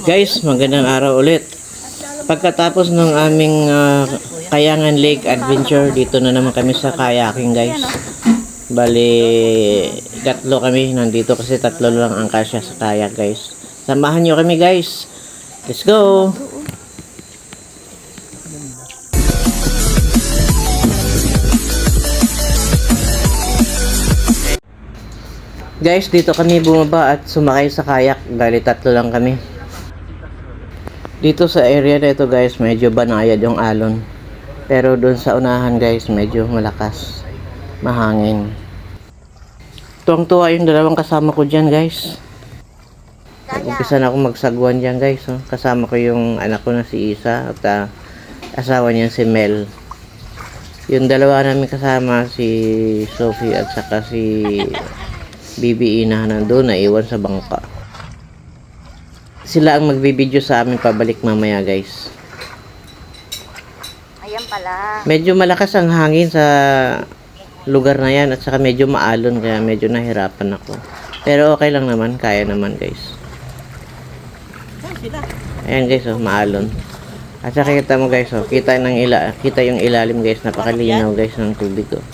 Guys, magandang araw ulit. Pagkatapos ng aming Kayangan Lake Adventure, dito na naman kami sa kayaking guys. Bali, tatlo kami nandito kasi tatlo lang ang kasya sa kayak guys. Samahan nyo kami guys. Let's go! Guys, dito kami bumaba at sumakay sa kayak. Bali, tatlo lang kami. Dito sa area na ito guys, medyo banayad yung alon. Pero doon sa unahan guys, medyo malakas. Mahangin. Tuwang-tuwa yung dalawang kasama ko dyan guys. Umpisa na akong magsagwan dyan guys. Oh. Kasama ko yung anak ko na si Isa at asawa niya si Mel. Yung dalawa namin kasama, si Sophie at saka si Bibi Ina, nandun, naiwan sa bangka. Sila ang magbibideo sa amin pabalik mamaya guys. Ayan pala. Medyo malakas ang hangin sa lugar na yan at saka medyo maalon kaya medyo nahirapan ako. Pero okay lang naman, kaya naman guys. Ayan guys, oh, maalon. At saka kita mo guys, oh, kita yung ilalim guys, napakalinaw guys ng tubig oh.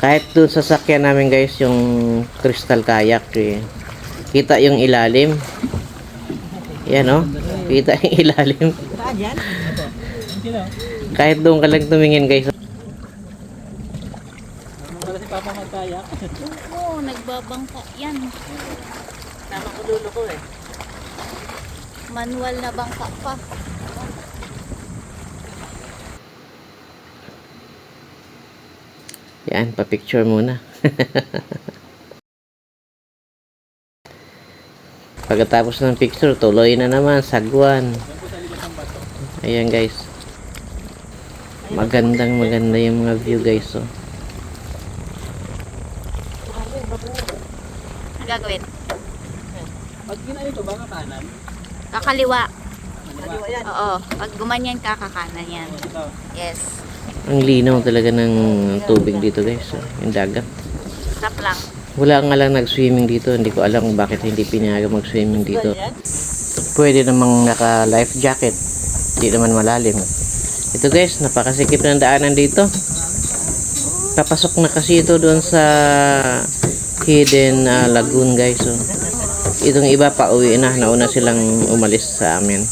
Kahit doon sa sakyan namin guys, yung crystal kayak eh. Kita yung ilalim. Yan oh, kita yung ilalim. Kahit doon ka lang tumingin guys. Oo, nagbabangka yan. Tama ko dulo ko eh. Manual na bangka pa. Yan, pa-picture muna. Pagkatapos ng picture, tuloy na naman, sagwan. Ayan guys. Maganda yung mga view guys. Oh. Ang gagawin? Pag ginanito ba kanan? Kakaliwa. Kaliwa yan. Oo, pag gumanyan ka, kakanan yan. Yes. Ang linaw talaga ng tubig dito guys. Oh. Yung dagat. Stop lang. Wala nga lang nag-swimming dito. Hindi ko alam kung bakit hindi pinayagan mag-swimming dito. Pwede namang naka-life jacket. Hindi naman malalim. Ito guys, napakasikip ng daanan dito. Papasok na kasi ito doon sa hidden lagoon guys. So, itong iba pa uwi na. Nauna silang umalis sa amin.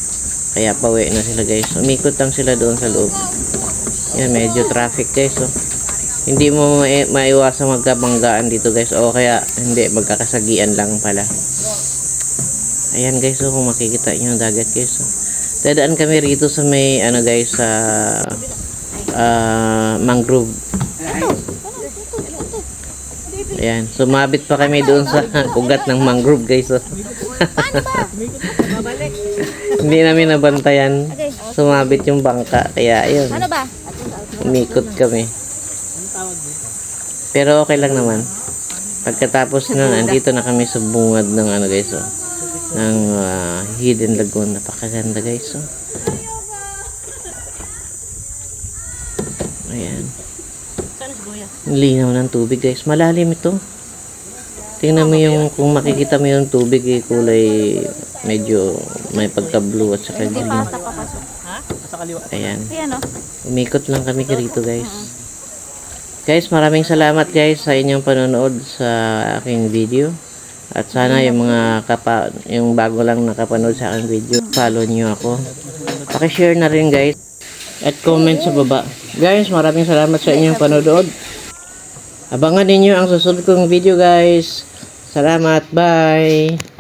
Kaya pauwi na sila guys. Umikot lang sila doon sa loob. Yan, medyo traffic guys. So, hindi mo maiwasang magkabanggaan dito guys. O kaya hindi, magkakasagian lang pala. Ayan guys, so, kung makikita nyo yung dagat guys. So, dadaan kami rito sa may ano guys, sa mangrove. Ayan, sumabit pa kami doon sa ugat ng mangrove guys. So. Hindi namin nabantayan. Sumabit yung bangka. Kaya ayun, Ano ba? umikot kami. Pero okay lang naman. Pagkatapos nun, andito na kami sa bungad ng ano guys, oh, ng hidden lagoon. Napakaganda guys. Oh. Ayan. Linaw ng tubig guys. Malalim ito. Tingnan mo yung, kung makikita mo yung tubig eh, kulay medyo may pagka-blue at saka Hindi green. pa ata papasok. Sa kaliwa. Ayan. Ayan o. Umikot lang kami rito guys. Guys, maraming salamat guys sa inyong panonood sa aking video. At sana yung mga yung bago lang nakapanood sa aking video, follow nyo ako. Paki-share na rin guys. At comment sa baba. Guys, maraming salamat sa inyong panonood. Abangan ninyo ang susunod kong video guys. Salamat, bye!